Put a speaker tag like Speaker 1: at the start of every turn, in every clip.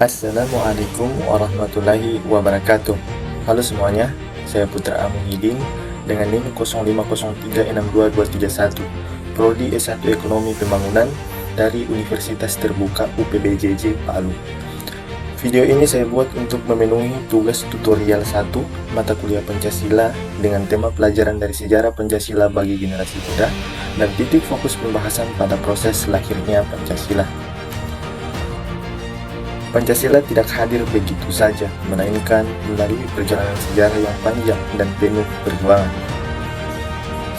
Speaker 1: Assalamualaikum warahmatullahi wabarakatuh. Halo semuanya, saya Putra Muhyiddin dengan NIM 050362231, Prodi S1 Ekonomi Pembangunan dari Universitas Terbuka UPBJJ Palu. Video ini saya buat untuk memenuhi tugas tutorial 1 mata kuliah Pancasila dengan tema pelajaran dari sejarah Pancasila bagi generasi muda dan titik fokus pembahasan pada proses lahirnya Pancasila. Pancasila tidak hadir begitu saja, melainkan melalui perjalanan sejarah yang panjang dan penuh perjuangan.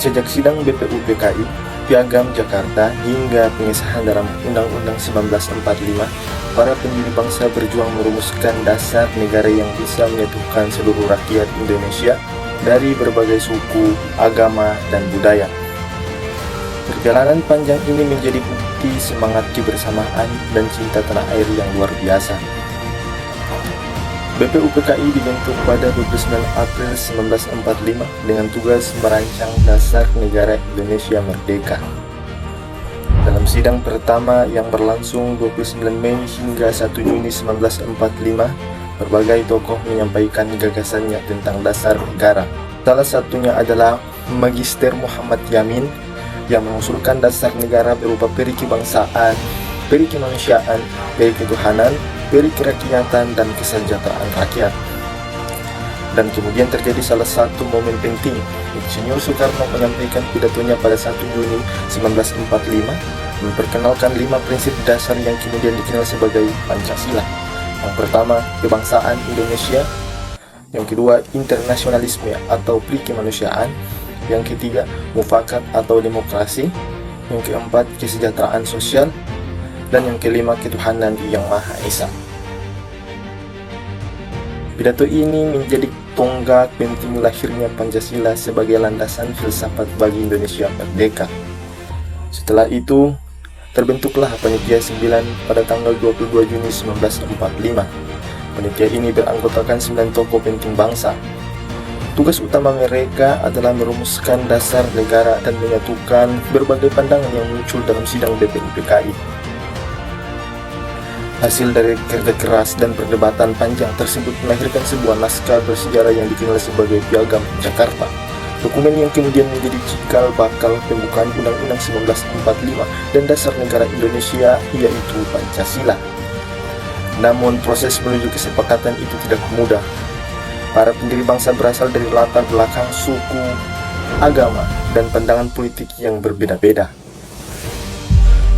Speaker 1: Sejak sidang BPUPKI, Piagam Jakarta, hingga pengesahan dalam Undang-Undang 1945, para pendiri bangsa berjuang merumuskan dasar negara yang bisa menyatukan seluruh rakyat Indonesia dari berbagai suku, agama, dan budaya. Perjalanan panjang ini menjadi bukti semangat kebersamaan dan cinta tanah air yang luar biasa. BPUPKI dibentuk pada 29 April 1945 dengan tugas merancang dasar negara Indonesia merdeka. Dalam sidang pertama yang berlangsung 29 Mei hingga 1 Juni 1945, berbagai tokoh menyampaikan gagasannya tentang dasar negara. Salah satunya adalah Magister Muhammad Yamin yang mengusulkan dasar negara berupa peri kebangsaan, peri kemanusiaan, peri ketuhanan, peri kerakyatan, dan kesejahteraan rakyat. Dan kemudian terjadi salah satu momen penting. Insinyur Soekarno menyampaikan pidatonya pada 1 Juni 1945 memperkenalkan 5 prinsip dasar yang kemudian dikenal sebagai Pancasila. Yang pertama, kebangsaan Indonesia. Yang kedua, internasionalisme atau peri kemanusiaan. Yang ketiga, mufakat atau demokrasi. Yang keempat, kesejahteraan sosial. Dan yang kelima, ketuhanan yang Maha Esa. Pidato ini menjadi tonggak penting lahirnya Pancasila sebagai landasan filsafat bagi Indonesia merdeka. Setelah itu, terbentuklah Panitia 9 pada tanggal 22 Juni 1945. Panitia ini beranggotakan 9 tokoh penting bangsa. Tugas utama mereka adalah merumuskan dasar negara dan menyatukan berbagai pandangan yang muncul dalam sidang BPUPKI. Hasil dari kerja keras dan perdebatan panjang tersebut melahirkan sebuah naskah bersejarah yang dikenal sebagai Piagam Jakarta. Dokumen yang kemudian menjadi cikal bakal pembukaan Undang-Undang 1945 dan dasar negara Indonesia, yaitu Pancasila. Namun proses menuju kesepakatan itu tidak mudah. Para pendiri bangsa berasal dari latar belakang suku, agama, dan pandangan politik yang berbeda-beda.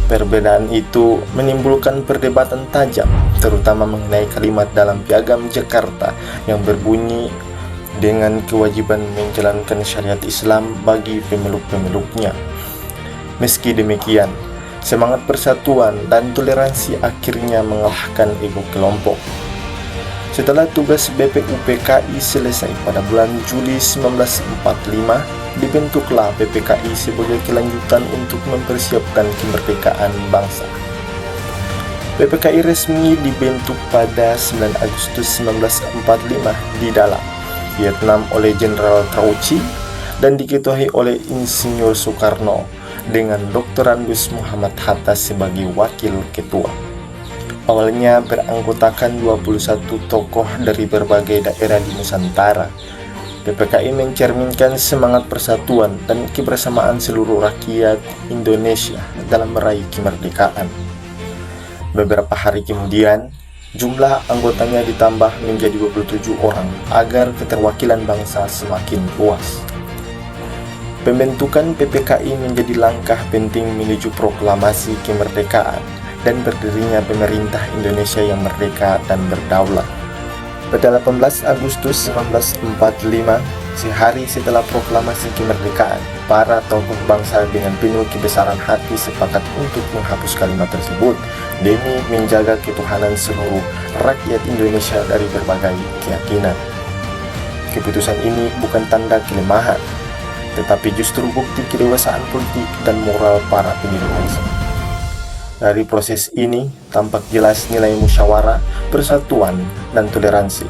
Speaker 1: Perbedaan itu menimbulkan perdebatan tajam, terutama mengenai kalimat dalam Piagam Jakarta yang berbunyi dengan kewajiban menjalankan syariat Islam bagi pemeluk-pemeluknya. Meski demikian, semangat persatuan dan toleransi akhirnya mengalahkan ego kelompok. Setelah tugas BPUPKI selesai pada bulan Juli 1945, dibentuklah BPKI sebagai kelanjutan untuk mempersiapkan kemerdekaan bangsa. BPKI resmi dibentuk pada 9 Agustus 1945 di Dalat, Vietnam oleh Jenderal Trauci dan diketuai oleh Insinyur Soekarno dengan Dr. Angus Muhammad Hatta sebagai wakil ketua. Awalnya beranggotakan 21 tokoh dari berbagai daerah di Nusantara. BPKI mencerminkan semangat persatuan dan kebersamaan seluruh rakyat Indonesia dalam meraih kemerdekaan. Beberapa hari kemudian, jumlah anggotanya ditambah menjadi 27 orang agar keterwakilan bangsa semakin luas. Pembentukan PPKI menjadi langkah penting menuju proklamasi kemerdekaan dan berdirinya pemerintah Indonesia yang merdeka dan berdaulat. Pada 18 Agustus 1945, sehari setelah proklamasi kemerdekaan, para tokoh bangsa dengan penuh kebesaran hati sepakat untuk menghapus kalimat tersebut demi menjaga ketuhanan seluruh rakyat Indonesia dari berbagai keyakinan. Keputusan ini bukan tanda kelemahan, tetapi justru bukti kedewasaan politik dan moral para pendiri bangsa. Dari proses ini, tampak jelas nilai musyawarah, persatuan, dan toleransi.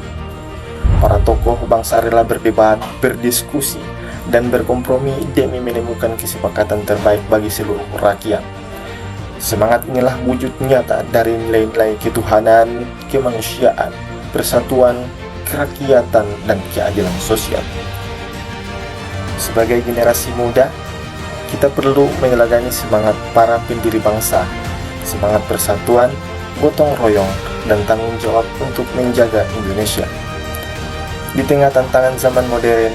Speaker 1: Para tokoh bangsa rela berdebat, berdiskusi, dan berkompromi demi menemukan kesepakatan terbaik bagi seluruh rakyat. Semangat inilah wujud nyata dari nilai-nilai ketuhanan, kemanusiaan, persatuan, kerakyatan, dan keadilan sosial. Sebagai generasi muda, kita perlu meneladani semangat para pendiri bangsa, semangat persatuan, gotong royong, dan tanggung jawab untuk menjaga Indonesia. Di tengah tantangan zaman modern,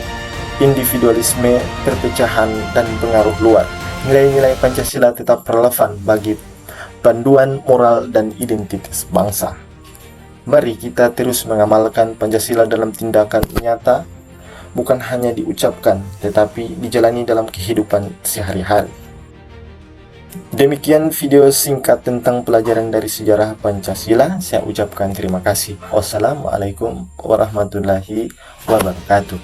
Speaker 1: individualisme, perpecahan, dan pengaruh luar, nilai-nilai Pancasila tetap relevan bagi panduan moral dan identitas bangsa. Mari kita terus mengamalkan Pancasila dalam tindakan nyata, bukan hanya diucapkan, tetapi dijalani dalam kehidupan sehari-hari. Demikian video singkat tentang pelajaran dari sejarah Pancasila. Saya ucapkan terima kasih. Wassalamualaikum warahmatullahi wabarakatuh.